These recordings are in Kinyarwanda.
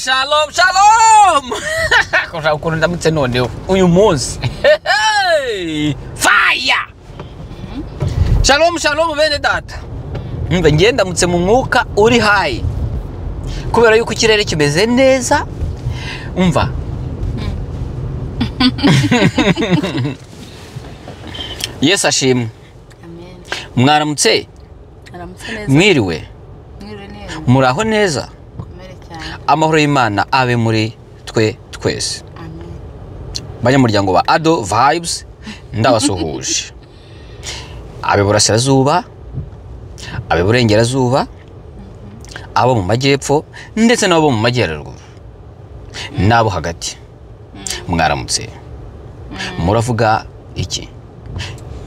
Shalom, shalom. Kosa ukuntu ndamutse noneho uyu munsi. Fire. Shalom, shalom bene data. Mbe ngenda mutse mu mwuka uri hayi. Kubera yuko ikirere kimeze neza. Umva. Yes ashimwe. Amen. Mwaramutse. Aramutse neza. Mwiriwe. Mwiriwe neza. Muraho neza. Komere cyane. Amahoro y'Imana abe muri twe twese. Amen. Banyamuryango ba Ado Vibes ndabasuhuje. Abe burasirazuba, abe burengerazuba, abo mu majyepfo ndetse n'abo mu majyaruguru. Nabo hagati. Mwaramutse. Muravuga iki?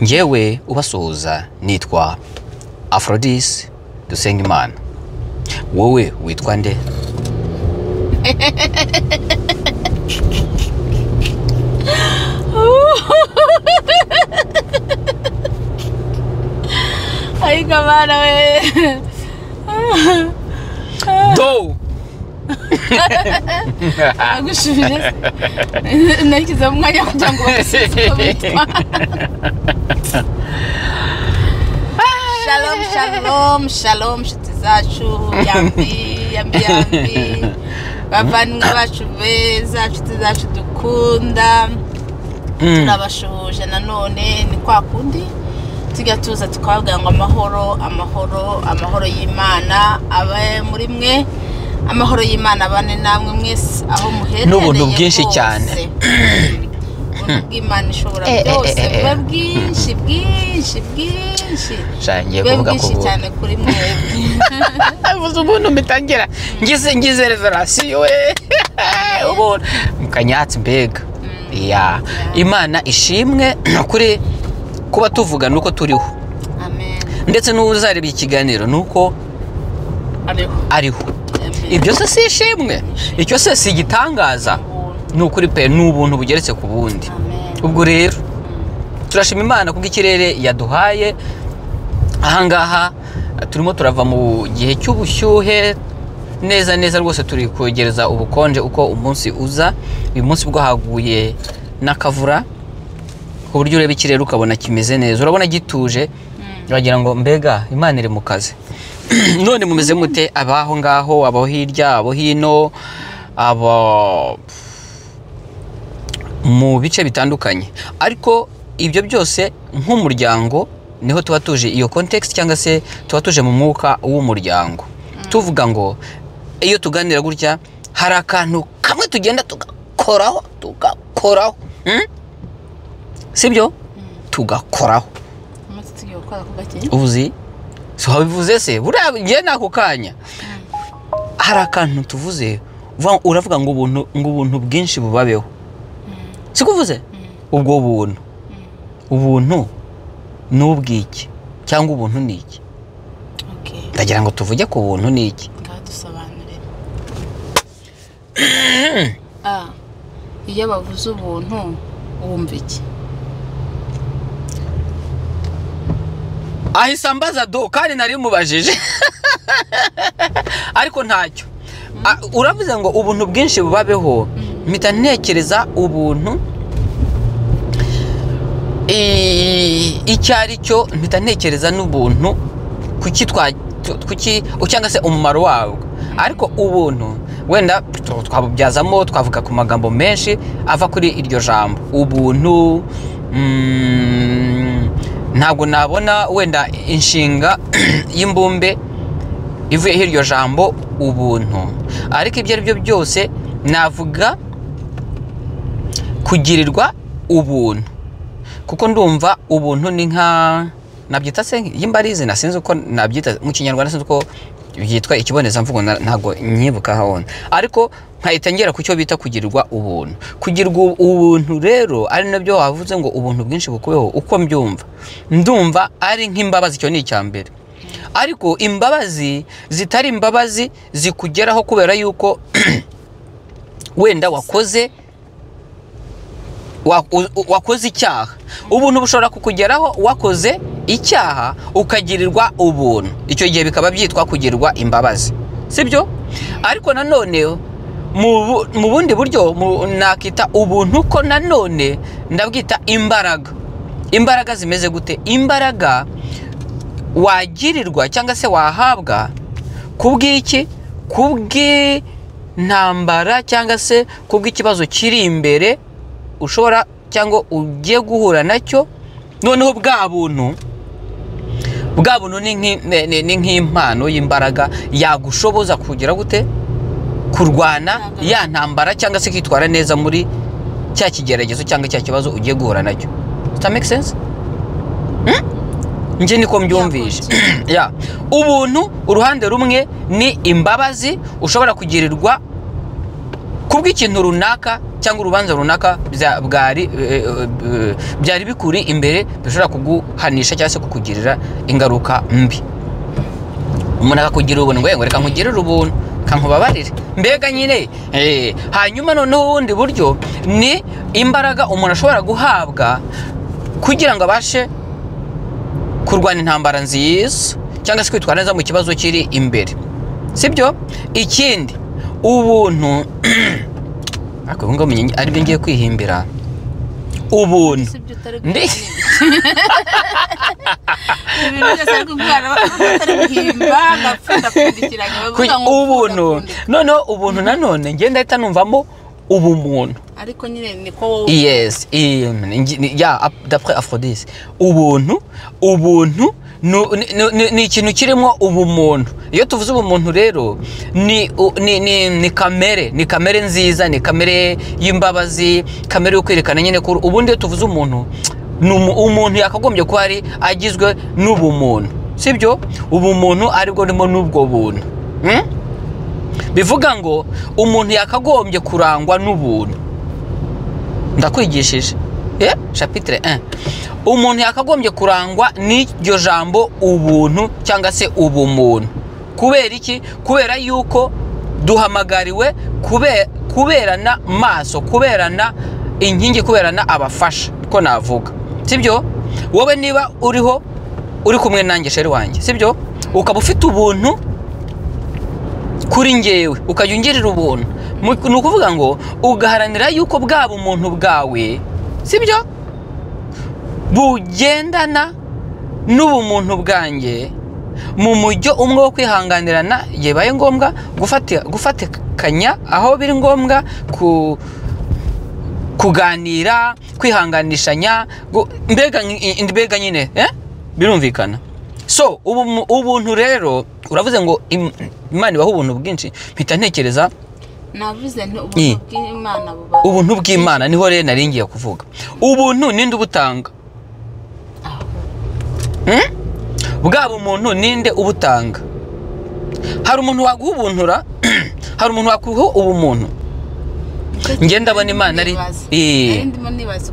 Ngewe ubasuhuza nitwa Aphrodis Dusengimana. Wowe witwa nde? Ay kamana we. Do. Agushubije. Nakiza umwanya kugira ngo bitwa. Shalom, shalom, shalom shiti zacu yambi. Bavandimwe bacu beza, shiti zacu dukunda. Turabashuhuje nanone ni kwa kundi tujya tuza tukababwira ngo amahoro y'Imana abe muri mwe, amahoro y'Imana bane namwe mwese aho muherereye n'ubuntu bwinshi cyane. Imana ishobora byose bwa bwinshi Shangiye kuvuga ko cyane kuri mwebwe. avuze ubuntu mitangira ngize revelation we ubuntu mukanyatsi mbega ya Imana ishimwe kuri kuba tuvuga nuko turiho. Amen. Ndetse n'uzarebye ikiganiro nuko ariho. Ibyo se si ishimwe, icyo se si gitangaza. Nukuri pe n'ubuntu bugeretse ku bundi. Ubwo rero turashima Imana kubwo ikirere yaduhaye. Ahangaha turimo turava mu gihe cy'ubushyuhe neza rwose turi kwegereza ubukonje uko umunsi uza. Uyu munsi bwo haguye n'akavura ku buryo ureba ikirere ukabona kimeze neza, urabona gituje, uragira ngo mbega Imana iri mu kazi. None mumeze mute abaho ngaho, abaho hirya, abo hino, abo mu bice bitandukanye? Ariko ibyo byose nk'umuryango niho tuba tuje iyo context, cyangwa se tuba tuje mu mwuka w'umuryango. Tuvuga ngo iyo tuganira gutya hari akantu kamwe tugenda tugakoraho sibyo? Tugakoraho uzi so habivuze se buriya ngiye nako kanya hari akantu tuvuze uravuga ngo ubuntu bwinshi bubabeho, sikuvuze? Ubwo ubuntu n'ubwiki cyangwa ubuntu niki? Ndagira ngo tuvuge ku buntu niki. Iyo bavuze ubuntu wumva iki? Ahise ambaza do kandi nari mubajije ariko ntacyo. Uravuze ngo ubuntu bwinshi bubabeho, mpita ntekereza ubuntu icyari cyo, mpita ntekereza n'ubuntu kuki cyangwa se umumaro wawo. Ariko ubuntu wenda twabubyazamo twavuga ku magambo menshi ava kuri iryo jambo ubuntu. Ntabwo nabona wenda inshinga y'imbumbe ivuye hiryo jambo ubuntu, ariko ibyo ari byo byose navuga kugirirwa ubuntu, kuko ndumva ubuntu ni nka nabyita se y'imbarizi, nasinze uko nabyita mu Kinyarwanda, sinzi uko byitwa ikiboneza mvugo, ntago nyibuka hone, ariko nkahita ngera ku cyo bita kugirirwa ubuntu. Kugirwa ubuntu rero ari nabyo wavuze ngo ubuntu bwinshi bukubeho. Uko mbyumva ndumva ari nk'imbabazi, cyo ni icyambere. Ariko imbabazi zitari imbabazi zikugeraho kubera yuko wenda wakoze icyaha. Ubuntu bushobora kukugeraho wakoze icyaha ukagirirwa ubuntu, icyo gihe bikaba byitwa kugirirwa imbabazi, sibyo? Ariko nanone mu bundi buryo nakita ubuntu ko nanone ndabwita imbaraga zimeze gute? Imbaraga wagirirwa cyangwa se wahabwa kubw'iki? Kubw'intambara cyangwa se kubw'ikibazo kiri imbere ushobora cyangwa ugiye guhura nacyo. Noneho bwa buntu ni nk'impano y'imbaraga yagushoboza kugira gute? Kurwana ya ntambara cyangwa se kwitwara neza muri cya kigeragezo cyangwa cya kibazo ugiye guhura nacyo. Does that make sense? Nje niko mbyumvishe. Ya, ubuntu uruhande rumwe ni imbabazi ushobora kugirirwa kubw'ikintu runaka cyangwa urubanza runaka byari bikuri imbere bishobora kuguhanisha cyangwa se kukugirira ingaruka mbi. Umuntu akakugira ubuntu ngo reka nkugirire ubuntu kankubabarire mbega nyine. Hanyuma noneho ubundi buryo ni imbaraga umuntu ashobora guhabwa kugira ngo abashe kurwana intambara nziza cyangwa se kwitwara neza mu kibazo kiri imbere, sibyo? Ikindi ubuntu akabunga menye ari byo ngiye kwihimbira ubuntu ubuntu nanone ngenda ahita numvamo ubumuntu ariko nyine niko yes ya d'après Aphrodis ubuntu ni ikintu kirimo ubumuntu. Iyo tuvuze ubumuntu rero ni kamere nziza, ni kamere y'imbabazi, kamere yo kwerekana nyine ko ubundi iyo tuvuze umuntu umuntu yakagombye ko ari agizwe n'ubumuntu, sibyo? Ubumuntu aribwo ndimo n'ubwo buntu. Bivuga ngo umuntu yakagombye kurangwa n'ubuntu. Ndakwigishije chapitre 1. Umuntu yakagombye kurangwa n'iryo jambo ubuntu cyangwa se ubumuntu. Kubera iki? Kubera yuko duhamagariwe kuberana maso, kuberana inkingi, kuberana abafasha, ko navuga, sibyo? Wowe niba uri kumwe nanjye sheri wanjye, sibyo? Ukaba ufite ubuntu kuri ngewe, ukajya ungirira ubuntu, ni ukuvuga ngo ugaharanira yuko bwaba umuntu bwawe, sibyo, bugendana n'ubumuntu bwanjye mu mujyo umwe wo kwihanganirana yebaye ngombwa gufatikanya aho biri ngombwa kuganira, kwihanganishanya, mbega nyine birumvikana. So ubuntu rero uravuze ngo Imana ibaho ubuntu bwinshi, mpita ntekereza navuze nti ubuntu bw'Imana buba ubuntu bw'Imana niho rero naringiye kuvuga. Ubuntu ninde ubutanga? Bwaba umuntu ninde ubutanga? Hari umuntu waguha ubuntura? Hari umuntu wakuha ubumuntu? Ngenda abona Imana ari ndimo nibaza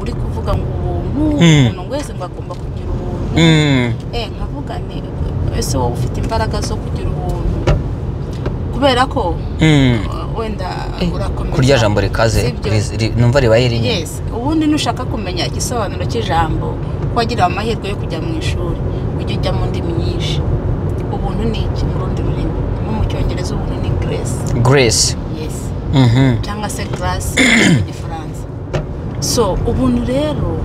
uri kuvuga ngo umuntu wese ngo agomba kugira ubuntu. Nkavuga ni ese wowe ufite imbaraga zo kugira ubuntu kubera ko wenda urakomeza kurya jambo rikaze numva ribaye rinye. Yes, ubundi nushaka kumenya igisobanuro cy'ijambo kwagira amahirwe yo kujya mu ishuri ujye ujya mu ndimi nyinshi. Ubuntu ni iki mu rundi rurimi? Mu cyongereza ubuntu ni grace. Yes. Cyangwa se grace mu gifaransa. So ubuntu rero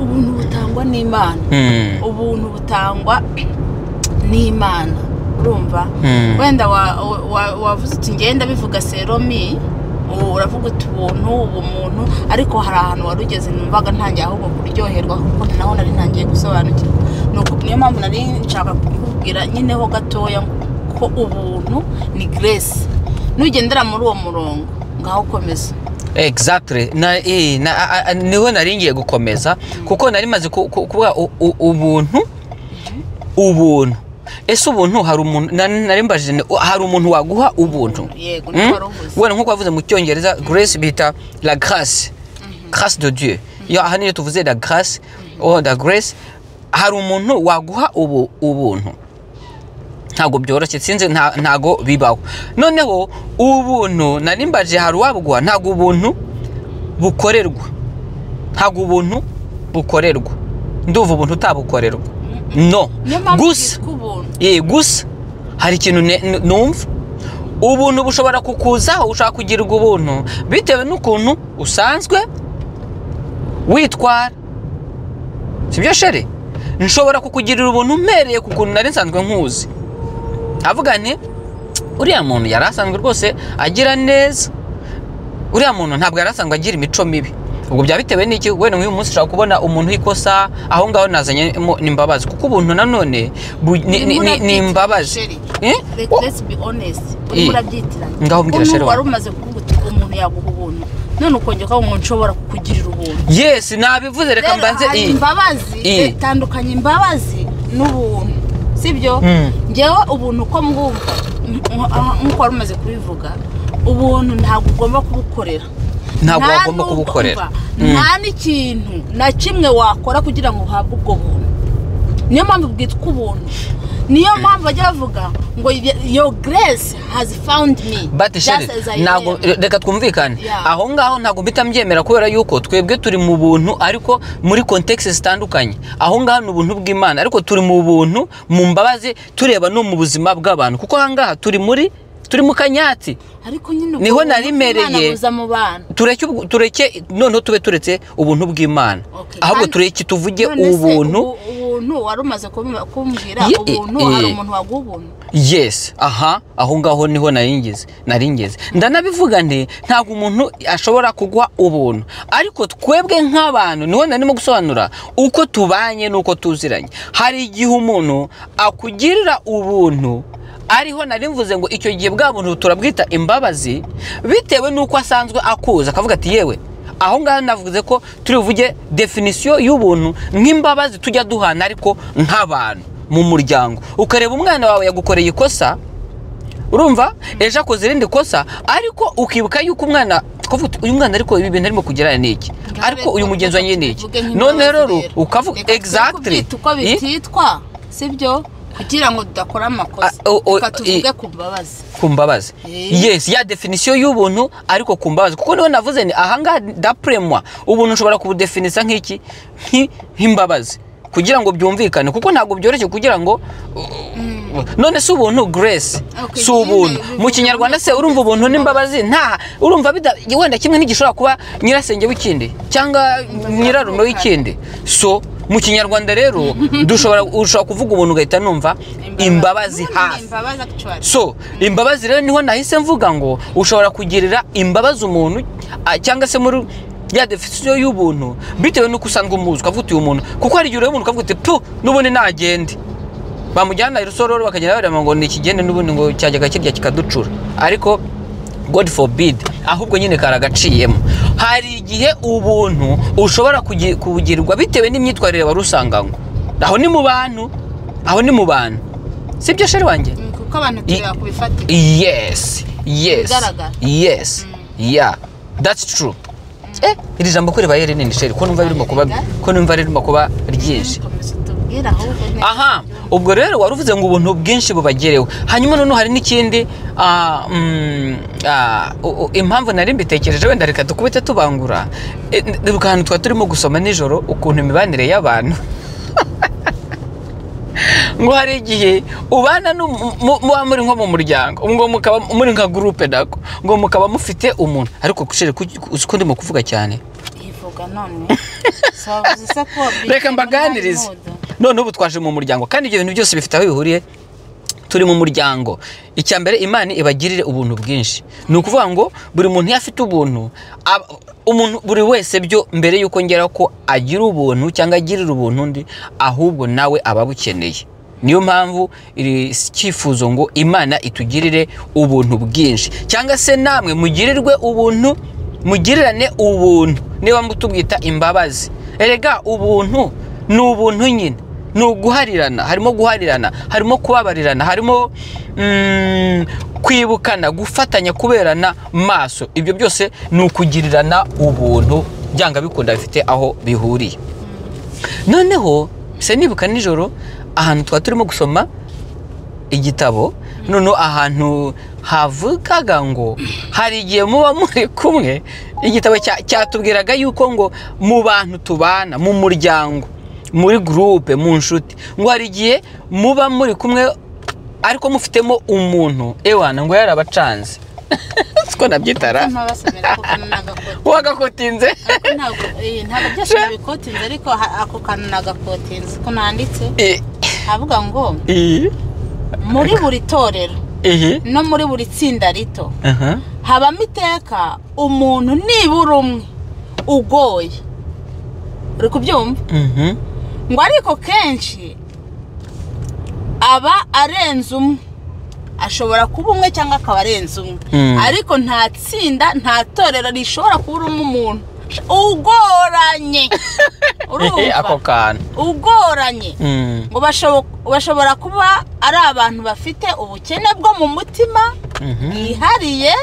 ubuntu butangwa n'Imana. Ubuntu butangwa n'Imana, urumva? Wenda wavuze uti ngenda bivuga seromi, uravuga uti ubumuntu, ariko hari ahantu warugeze numvaga ntangiye ahubwo kuryoherwa kuko naho nari ntangiye gusobanukirwa. Niyo mpamvu nari nshaka kukubwira nyineho gatoya ko ubuntu ni grace. Nugendera muri uwo murongo ngaho komeza. Exactly. Niho naringiye gukomeza kuko nari maze kuvuga ubuntu. Ese ubuntu hari umuntu nari mbajije hari umuntu waguha ubuntu? Yego ntaruvuze. Wena nkuko wavuze mu cyongereza grace bita la grâce. Grâce de Dieu. Ya hanini tuvuze la grâce ou la grace. Hari umuntu waguha ubuntu? Ntago byoroshye, sinze ntago bibaho. Noneho ubuntu nari mbaje hari wabuguha, ntago ubuntu bukorerwa. Ntago ubuntu bukorerwa. Nduva ubuntu utabukorerwa. No. Gusa hari ikintu numva ubuntu bushobora kukuzaho ushaka kugirirwa ubuntu bitewe n'ukuntu usanzwe witwara. Sibyo sheri? Nshobora kukugirira ubuntu mpereye ku kuntu nari nsanzwe nkuzi, avuga nti uriya muntu yari asanzwe rwose agira neza, uriya muntu ntabwo yari asanzwe agira imico mibi. Ubwo byabitewe n'iki? Wenda nk'uyu munsi ushaka kubona umuntu ikosa, aho ngaho nazanye n'imbabazi, kuko ubuntu nanone ni imbabazi. Let's be honest, urabyitiranye. Ngaho mbwira sheri, wari umaze kuvuga umuntu yaguha ubuntu, none ukongera ko umuntu ushobora kukugirira ubuntu. Yes, nabivuze, reka mbanze imbabazi. Tandukanye imbabazi n'ubuntu, sibyo? Ngewe ubuntu ko mwumva nkuko wari umaze kubivuga, ubuntu ntabwo ugomba kubukorera, ntabwo wagomba kubukorera, nta n'ikintu na kimwe wakora kugira ngo uhabwe ubwo buntu. Niyo mpamvu bwitwa ubuntu, niyo mpamvu bajya bavuga ngo your grace has found me. But ntabwo, reka twumvikane aho ngaho, ntabwo mpita mbyemera kubera yuko twebwe turi mu buntu ariko muri context zitandukanye. Aho ngaho ni ubuntu bw'Imana, ariko turi mu buntu mu mbabazi tureba no mu buzima bw'abantu, kuko aha ngaha turi mu kanyatsi. Ariko nyine niho narimereye tureke noneho tube turetse ubuntu bw'Imana, ahubwo tureke tuvuge ubuntu. Ubuntu wari umaze kumbwira, ubuntu hari umuntu waguha ubuntu. Yes, aho ngaho niho naringeze ndanabivuga nti ntabwo umuntu ashobora kugwa ubuntu, ariko twebwe nk'abantu niho narimo gusobanura uko tubanye n'uko tuziranye. Hari igihe umuntu akugirira ubuntu, ariho narimvuze ngo icyo gihe bwa buntu turabwita imbabazi, bitewe n'uko asanzwe akuza, akavuga ati yewe, aho ngaho navuze ko turi buvuge definition y'ubuntu nk'imbabazi tujya duhana ariko nk'abantu mu muryango. Ukareba umwana wawe yagukoreye ikosa, urumva ejo akoze irindi kosa, ariko ukibuka yuko umwana, uyu mwana ariko ibi bintu arimo kugerana n'iki, ariko uyu mugenzi wa nyine iki, none rero ukavuga exactly uko bititwa, sibyo? Kugira ngo tudakora amakosa, tuvuge ku mbabazi. Yes, ya definition y'ubuntu ariko ku mbabazi, kuko niwe navuze ni ahanga d'après ubuntu ushobora kubudefinisa nk'iki, nk'imbabazi, kugira ngo byumvikane, kuko ntabwo byoroshye kugira ngo none si ubuntu grace, si ubuntu mu Kinyarwanda se. Urumva ubuntu n'imbabazi nta, urumva wenda kimwe n'igishobora kuba nyirasenge w'ikindi cyangwa nyirarume w'ikindi. So mu Kinyarwanda rero ushobora kuvuga ubuntu ugahita numva imbabazi hasi. So imbabazi rero niho nahise mvuga ngo ushobora kugirira imbabazi umuntu, cyangwa se muri ya definition y'ubuntu bitewe n'uko usanzwe umuzi, ukavuga uyu muntu, kuko hari igihe ureba umuntu ukavuga uti n'ubundi nagende, bamujyana i Rusororo bakagenda barema ngo ni ikigende n'ubundi ngo cyajyaga kirya kikaducura, ariko God forbid, ahubwo nyine karagaciyemo. Hari igihe ubuntu ushobora kubugirirwa bitewe n'imyitwarire wari usanganywe, aho ni mu bantu, sibyo sheri wanjye? Kuko abantu tureba kubifatira. Yes, yeah, that's true. Iri jambo kuri bayeri nini sheri, ko numva ririmo kuba ryinshi. Aha, ubwo rero waruvuze ngo ubuntu bwinshi bubagerewe. Hanyuma none hari n'ikindi, impamvu nari mbitekereje, wenda reka dukubite tubangura ahantu twa turimo gusoma nijoro ukuntu imibanire y'abantu ngo hari igihe ubana muba muri nko mu muryango, ngo mukaba muri nka groupe nako, ngo mukaba mufite umuntu, ariko uko ndimo kuvuga cyane reka mbaganirize. None ubu twaje mu muryango, kandi ibyo bintu byose bifite aho bihuriye. Turi mu muryango. Icya mbere, Imana ibagirire ubuntu bwinshi. Ni ukuvuga ngo buri muntu yafite ubuntu, umuntu buri wese byo mbere yuko ngera ko agira ubuntu cyangwa agirira ubuntu undi, ahubwo nawe aba bukeneye. Niyo mpamvu iri cyifuzo ngo Imana itugirire ubuntu bwinshi, cyangwa se namwe mugirirwe ubuntu, mugirirane ubuntu, niba mutubwita imbabazi. Erega ubuntu ni ubuntu nyine, ni uguharirana, harimo guharirana, harimo kubabarirana, harimo kwibukana, gufatanya, kuberana maso. Ibyo byose ni ukugirirana ubuntu, byanga bikunda bifite aho bihuriye. Noneho se nibuka nijoro ahantu twa turimo gusoma igitabo, noneho ahantu havugaga ngo hari igihe muba muri kumwe, igitabo cyatubwiraga yuko ngo mu bantu tubana mu muryango, muri groupe, mu nshuti, ngo hari igihe muba muri kumwe ariko mufitemo umuntu ewana ngo yarabacanze siko nabyitara wagakotinze ntabwo byose nabikotinze ariko ako kantu nagakotinze ko nanditse havuga ngo muri buri torero no muri buri tsinda rito habamo iteka umuntu nibura umwe ugoye uri kubyumva ngo ariko kenshi aba arenze umwe ashobora kuba umwe cyangwa akaba arenze umwe ariko nta tsinda nta torero rishobora kuba umuntu ugoranye ako kantu ugoranye ngo bashobora kuba ari abantu bafite ubukene bwo mu mutima bwihariye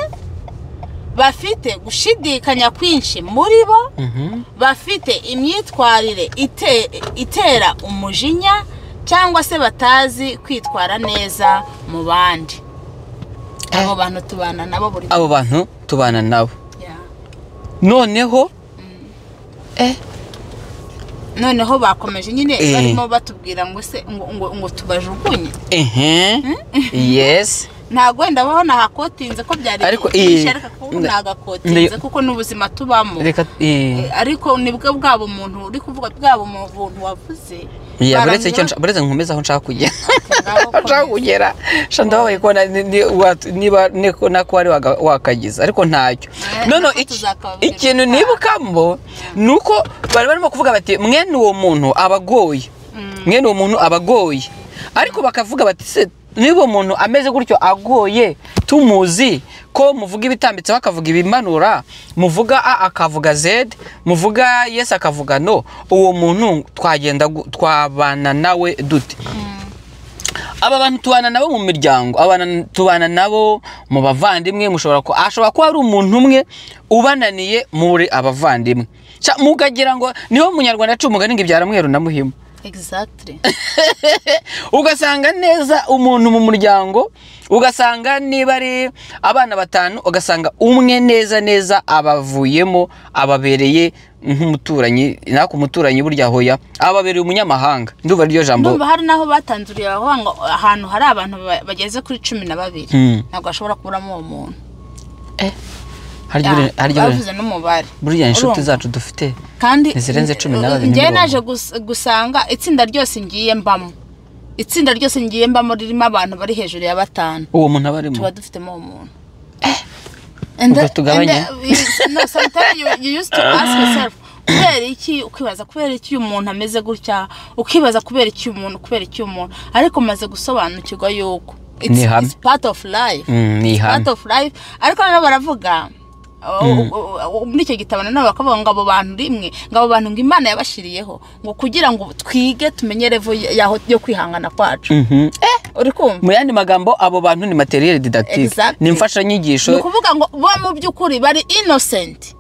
bafite gushidikanya kwinshi muri bo bafite imyitwarire itera umujinya cyangwa se batazi kwitwara neza mu bandi abo bantu tubana nabo noneho bakomeje nyine barimo batubwira ngo se ngo tubajugunye yes ntago wenda babona hakotinze ko byari ariko nagakotinze kuko n'ubuzima tubamo ariko nibwo bwabo umuntu uri kuvuga bwabo umuntu wavuze buretse nkomeza aho nshaka kugera ndabaye ko niba nako wari wakagize ariko ntacyo none ikintu nibukamo nuko bari barimo kuvuga bati mwene uwo muntu abagoye ariko bakavuga bati se niba umuntu ameze gutyo agoye tumuzi ko muvuga ibitambitse bakavuga ibimanura muvuga a akavuga z muvuga yes akavuga no uwo muntu twabana nawe dute aba bantu tubana nabo mu miryango tubana nabo mu bavandimwe ashobora kuba ari umuntu umwe ubananiye muri abavandimwe mukagira ngo niho munyarwanda acumugani ngo ibyara mweru na muhima exactly ugasanga neza umuntu mu muryango ugasanga niba ari abana batanu ugasanga umwe neza abavuyemo ababereye nk'umuturanyi nako umuturanyi burya hoya ababereye umunyamahanga nduva ryo jambo ndumva hari naho batanzuriye ahantu hari abantu bageze kuri 12 ntabwo ashobora kuburamo uwo muntu bavuze n'umubare buriya inshuti zacu dufite kandi zirenze 12 ngiye naje gusanga itsinda ryose ngiye mbamo ririmo abantu bari hejuru ya 5 uwo muntu abarimo tuba dufitemo uwo muntu tugabanye no sometimes you used to ask yourself kubera iki umuntu ameze gutya ukibaza kubera iki umuntu ariko maze gusobanukirwa yuko it's part of life ariko nabo baravuga muri icyo gitabo nabo bakavuga ngo abo bantu rimwe ngo abo bantu ngo Imana yabashiriyeho ngo kugira ngo twige tumenye level yo kwihangana kwacu uri kumva mu yandi magambo abo bantu ni materiel didactique ni mfasha nyigisho ni kuvuga ngo bo mu by'ukuri bari innocent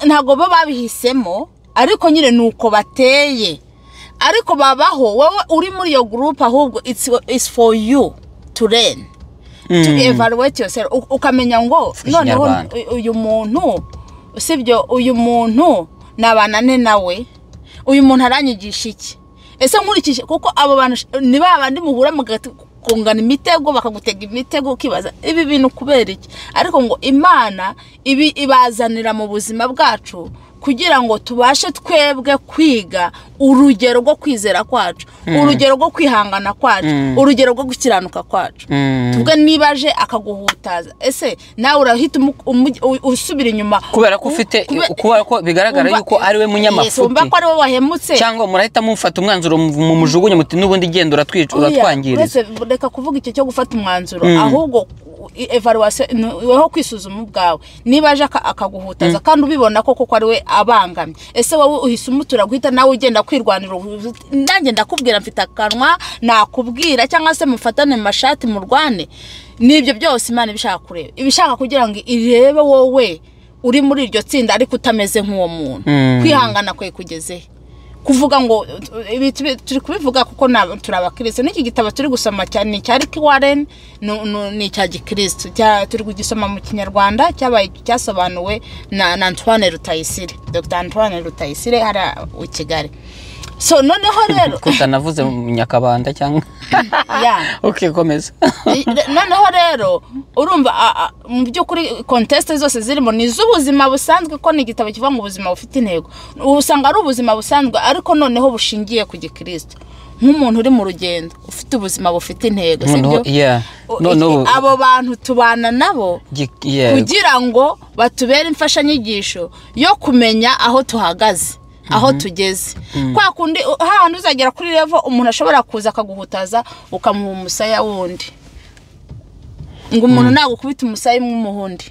ntago bo babihisemo ariko nyine nuko bateye ariko babaho wowe uri muri iyo group ahubwo it's for you to learn to evaluate yourself ukamenya ngo noneho uyu muntu usibyo uyu muntu nabanane nawe uyu muntu aranyigisha iki ese nkurikije kuko abo bantu ni babandi muhura mugakungana imitego bakagutega imitego ukibaza ibi bintu kubera iki ariko ngo Imana ibazanira mu buzima bwacu kugira ngo tubashe twebwe kwiga urugero rwo kwizera kwacu urugero rwo kwihangana kwacu urugero rwo gukiranuka kwacu tubwe nibaje akaguhutaza ese nawe urahita usubira inyuma kubera ko ufite kubera ko bigaragara yuko ari we munyamafuti umva ko ari we wahemutse cyangwa murahita mufata umwanzuro mu mujugunye muti nubundi genda uratwangiriza reka kuvuga icyo cyo gufata umwanzuro ahubwo evaluation weho kwisuzuma ubwawe nibaje akaguhutaza kandi ubibona koko ari we abangamye ese wowe uhise umutura guhita nawe ugenda kwirwanira nanjye ndakubwira mfite akanwa nakubwira cyangwa se mufatane mashati mu rwane nibyo byose Imana ibishaka kugira ngo irebe wowe uri muri iryo tsinda ariko utameze nk'uwo muntu kwihangana kwe kugeze kuvuga ngo turi kubivuga kuko turabakristo n'iki gitabo turi gusoma cyane cya Rick Warren ni cya gikristo turi kugisoma mu kinyarwanda cyasobanuwe na Antoine Rutayisire Dr Antoine Rutayisire hari u Kigali so noneho rero kutanavuze mu Nyakabanda cyangwa okay komeza noneho rero urumva mu by'ukuri contest zose zirimo ni z'ubuzima busanzwe ko ni igitabo kivuga ngo ubuzima bufite intego usanga ari ubuzima busanzwe ariko noneho bushingiye ku gikristo nk'umuntu uri mu rugendo ufite ubuzima bufite intego sibyo abo bantu tubana nabo kugira ngo batubere imfashanyigisho yo kumenya aho tuhagaze aho tugeze kwa kundi hahandi uzagera kuri level umuntu ashobora kuza akaguhutaza ukamuha umusaya wundi ngo umuntu nagukubita umusaya mw'umuhundi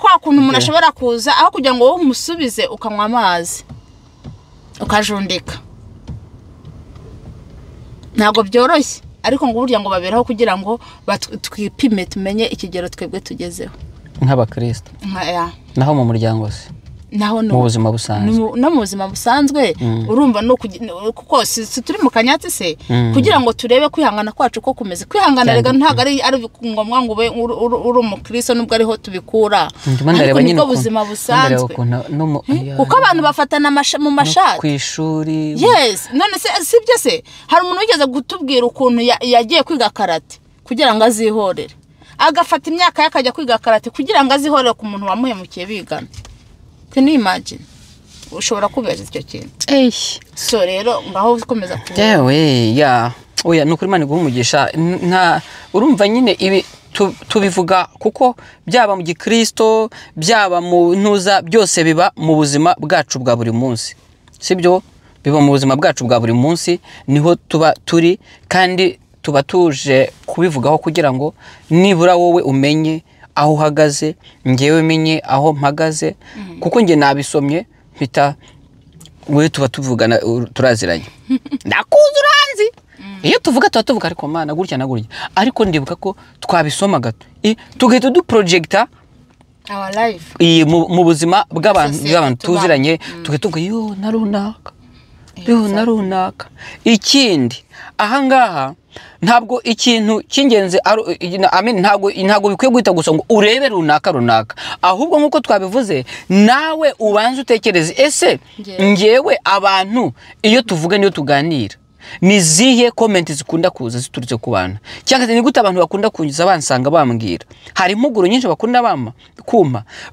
kwa kuntu umuntu ashobora kuza aho kugira ngo wowe umusubize ukanywa amazi ukajundika ntago byoroshye ariko ngo burya ngo baberaho kugira ngo twipime tumenye ikigero twebwe tugezeho nk'abakristo naho mu muryango se naho mu buzima busanzwe no mu buzima busanzwe urumva no kuko turi mu kanyatsi se kugira ngo turebe kwihangana kwacu ko kumeze kwihangana rega ntago ari ngombwa ngo ube uri umukristo nubwo ariho tubikura ariko nibwo buzima busanzwe kuko abantu bafatana mu mashati kwishuri yes none se sibyo se hari umuntu wigeze gutubwira ukuntu yagiye kwiga karate kugira ngo azihorere agafata imyaka yakajya kwiga karate kugira ngo azihorere ku muntu wamuhemukiye bigana. Can you imagine? Ushobora kubaza icyo kintu. So rero ngaho ukomeza kuvuga. Yewe oya nukuri Imana guhumugisha nta urumva nyine ibi tubivuga kuko byaba mu gikristo byaba mu ntuza byose biba mu buzima bwacu bwa buri munsi. Sibyo biba mu buzima bwacu bwa buri munsi niho tuba turi kandi tuba tuje kubivugaho kugira ngo nibura wowe umenye aho uhagaze ngewe menye aho mpagaze kuko nge nabisomye mpita we tuba tuvugana turaziranye ndakuzuranzi iyo tuvuga tuvuga ariko Mana gutya na gutya ariko ndibuka ko twabisoma gato tugahita du projecta our life mu buzima bw'abantu tuziranye tugahita yo narunaka ikindi ahangaha ntabwo ikintu cy'ingenzi ntabwo bikwiye guhita gusa ngo urebe runaka ahubwo nkuko twabivuze nawe ubanze utekereze ese ngewe abantu iyo tuvuga niyo tuganira ni zihe comment zikunda kuza ziturutse ku bantu cyangwa se ni gute abantu bakunda kungiza bansanga bambwira hari impuguro nyinshi bakunda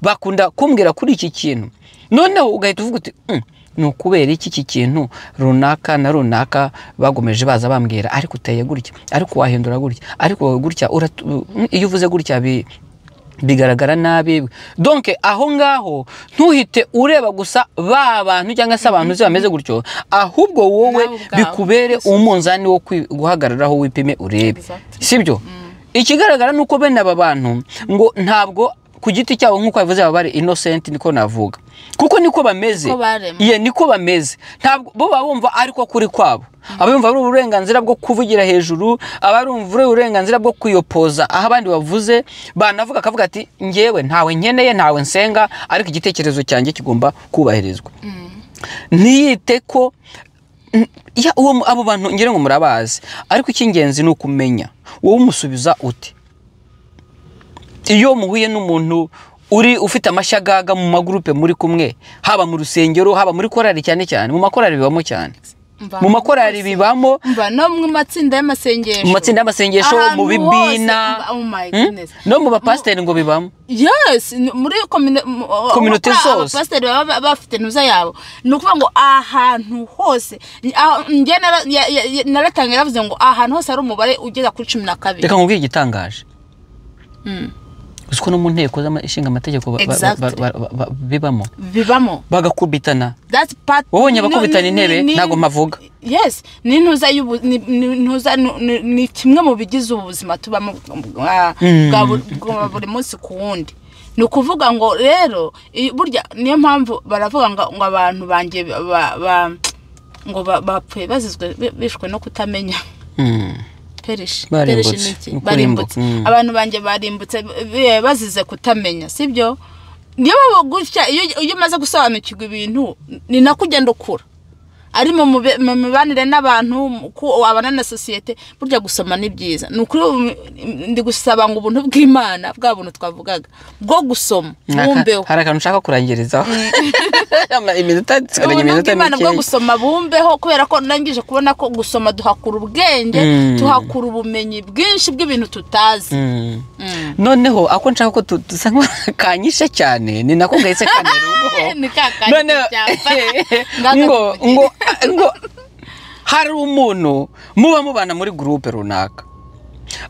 bakunda kumbwira kuri iki kintu noneho ugahita uvuga uti nukubera iki kintu runaka na runaka bagomeje baza bambwira ariko uteye gutya ariko wahindura gutya ariko gutya iyo uvuze gutya bigaragara nabi donc aho ngaho ntuhite ureba gusa abantu cyangwa se abantu bameze gutyo ahubwo wowe bikubere umunzani wo guhagararaho wipime urebe sibyo ikigaragara nuko bene aba bantu ngo ntabwo ku giti cyabo nkuko bivuze bari innocent niko navuga kuko niko bameze niko bameze ntabwo bo babumva ariko kuri kwabo abumva ari uburenganzira bwo kuvugira hejuru abarumva uburenganzira bwo kuyopoza aho abandi bavuze banavuga akavuga ati ngewe ntawe nkeneye ntawe nsenga ariko igitekerezo cyanjye kigomba kubahirizwa ntiyite ko abo bantu ngire ngo murabazi ariko icy'ingenzi ni ukumenya wowe umusubiza uti iyo muhuye n'umuntu ufite amashagaga mu magrupe muri kumwe haba mu rusengero haba muri korari cyane mu makorari bibamo cyane mu makorari bibamo no mu matsinda y'amasengesho mu bibina no mu bapasteri ngo bibamo yes muri community zose abapasteri baba bafite ntuza yabo nukuvuga ngo ahantu hose nge naratanga yaravuze ngo ahantu hose ari umubare ugeza kuri 12 reka nkubwire igitangaje usko no mu nteko z'ishinga amategeko bibamo bagakubitana that's part wabonye bakubitana intebe ntago mpavuga yes nintuza ni kimwe mu bigize ubuzima tubamo bwa buri munsi ku wundi ni ukuvuga ngo rero burya niyo mpamvu baravuga ngo abantu banjye ngo bapfuye bazizwe bishwe no kutamenya barimbutse abantu banjye barimbutse bazize kutamenya sibyo niyo gutya iyo umaze gusobanukirwa ibintu ni nako ugenda ukura ari mu mibanire n'abantu ko abana na societe burya gusoma ni byiza nukuri ndi gusaba ngo ubuntu bw'Imana bwa buntu twavugaga bwo gusoma bumbeho hari akantu ushaka kurangirizaho iminota Imana bwo gusoma bumbeho kubera ko nangije kubona ko gusoma duhakura ubwenge tuhakura ubumenyi bwinshi bw'ibintu tutazi noneho ako nshaka ko dusa nk'akanyishe cyane ni nako gahise kanera ubwo ngo hari umuntu muba mubana muri groupe runaka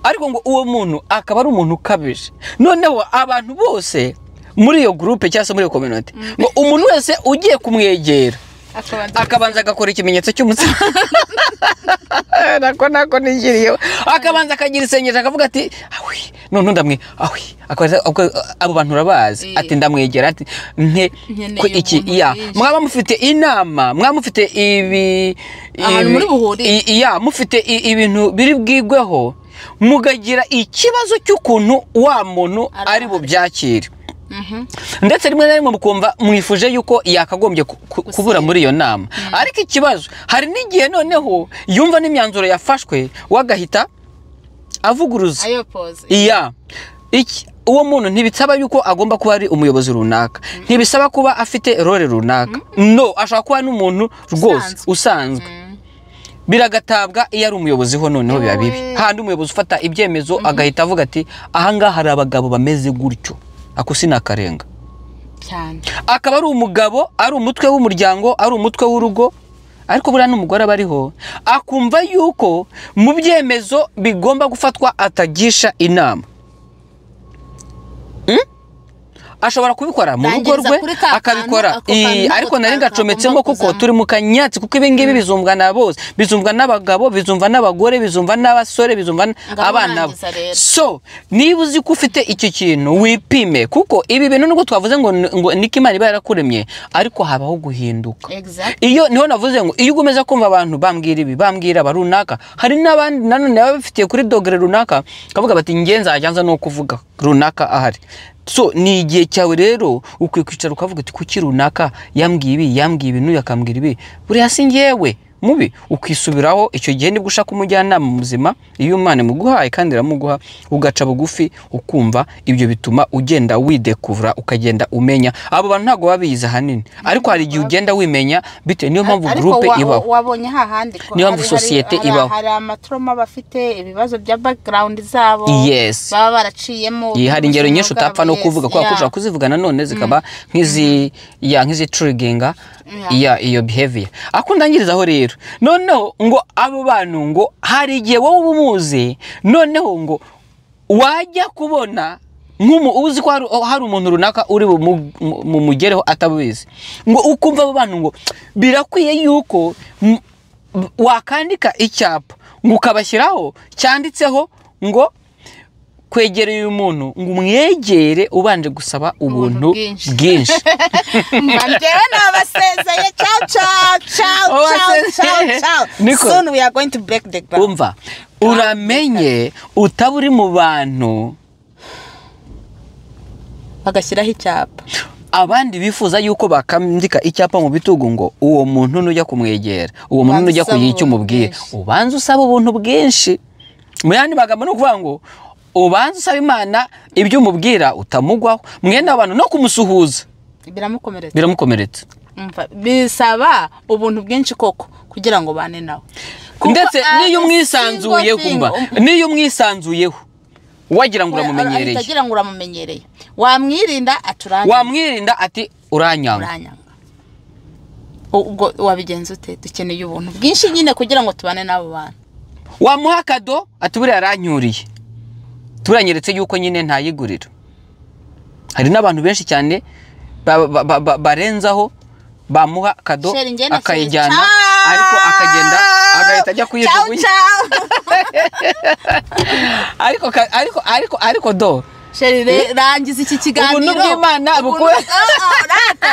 ariko ngo uwo muntu akaba ari umuntu ukabije noneho abantu bose muri iyo groupe cyangwa se muri iyo community ngo umuntu wese ugiye kumwegera akabanza agakora ikimenyetso cy'umutima nako nigiriyeho akabanza akagira isengesho akavuga ati awi none ndamwe awi abo bantu urabazi ati ndamwegera ati iki ya mwaba mufite inama mwaba mufite muri buhuri ya mufite ibintu biri bwigweho mugagira ikibazo cy'ukuntu wa muntu ari bubyakire ndetse rimwe na rimwe mukumva mwifuje yuko yakagombye kubura muri iyo nama ariko ikibazo hari n'igihe noneho yumva n'imyanzuro yafashwe wagahita avuguruza iya uwo muntu ntibisaba yuko agomba kuba ari umuyobozi runaka ntibisaba kuba afite role runaka no ashobora kuba n'umuntu rwose usanzwe biragatabwa iyo ari umuyobozi ho noneho biba bibi handi umuyobozi ufata ibyemezo agahita avuga ati ahangaha hari abagabo bameze gutyo ako sinakarenga cyane akaba ari umugabo ari umutwe w'umuryango ari umutwe w'urugo ariko buriya n'umugore abariho akumva yuko mu byemezo bigomba gufatwa atagisha inama ashobora kubikora mu rugo rwe akabikora ariko nari ngacometsemo kuko turi mu kanyatsi kuko ibi ngibi bizumvwa na bose bizumvwa n'abagabo bizumvwa n'abagore bizumvwa n'abasore bizumvwa abana so niba uzi ko ufite icyo kintu wipime kuko ibi bintu nubwo twavuze ngo niko Imana iba yarakuremye ariko habaho guhinduka iyo niho navuze ngo iyo ugomeza kumva abantu bambwira ibi bambwira barunaka hari n'abandi nanone baba bafitiye kuri dogere runaka kavuga bati ngenza ajyanza no kuvuga runaka ahari so ni igihe cyawe rero ukwiye kwicara ukavuga ati kuki runaka yambwiye ibi n'uyu akambwira ibi buriya si ngewe mubi ukisubiraho icyo gihe nibwo ushaka umujyanama muzima iyo Imana muguhaye kandi iramuguha ugaca bugufi ukumva ibyo bituma ugenda widekuvura ukagenda umenya abo bantu ntago babiyize hanini ariko hari igihe ugenda wimenya bite niyo mpamvu groupe ibaho wabonye hahandi ko niyo mpamvu societe ibaho hari amatroma bafite ibibazo bya background zabo yes baba baraciyemo hari ingero nyinshi utapfa no kuvuga kwa kushaka kuzivuga nanone zikaba nk'izi trigginga iyo behavior akundangirizaho rero noneho ngo abo bantu ngo hari igihe wowe umuzi noneho ngo wajya kubona uzi ko hari umuntu runaka uri mu mugereho atabizi ngo ukumva abo bantu ngo birakwiye yuko wakandika icyapa ngo ukabashyiraho cyanditseho ngo kwegereye umuntu ngo umwegere ubanje gusaba ubuntu bwinshi Mandewe nabasezeye ciao soon we are going to break the ground umva uramenye utaburi mu bantu bagashyiraho icyapa abandi bifuza yuko bakandika icyapa mu bitugu ngo uwo muntu nujya kumwegera uwo muntu nujya kuyica umubwire ubanza usaba ubuntu bwinshi mu yandi magambo no kuvuga ngo ubanza usaba Imana ibyo umubwira utamugwaho mwene abantu no kumusuhuza biramukomeretsa bisaba ubuntu bwinshi koko kugira ngo bane nawe ndetse niyo umwisanzuyeho wagira ngo uramumenyereye wamwirinda ati uranyanga ubwo wabigenza ute dukeneye ubuntu bwinshi nyine kugira ngo tubane n'abo bantu wamuha kado ati buriya aranyuriye turanyeretse yuko nyine ntayigurira hari n'abantu benshi cyane barenzaho bamuha kado akayijyana ariko akagenda agahita ajya kuyijugunya ariko do rangiza iki kiganiro ubuntu bw'Imana bukwe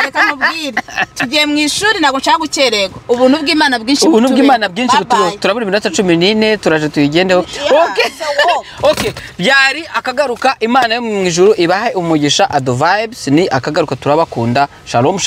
reka mubwire tugiye mu ishuri ntabwo nshaka gukererwa ubuntu bw'Imana bwinshi turabura iminota 14 turaje tuyigendeho okay byari akagaruka Imana yo mu ijuru ibahe umugisha Ado Vibes ni akagaruka turabakunda shalom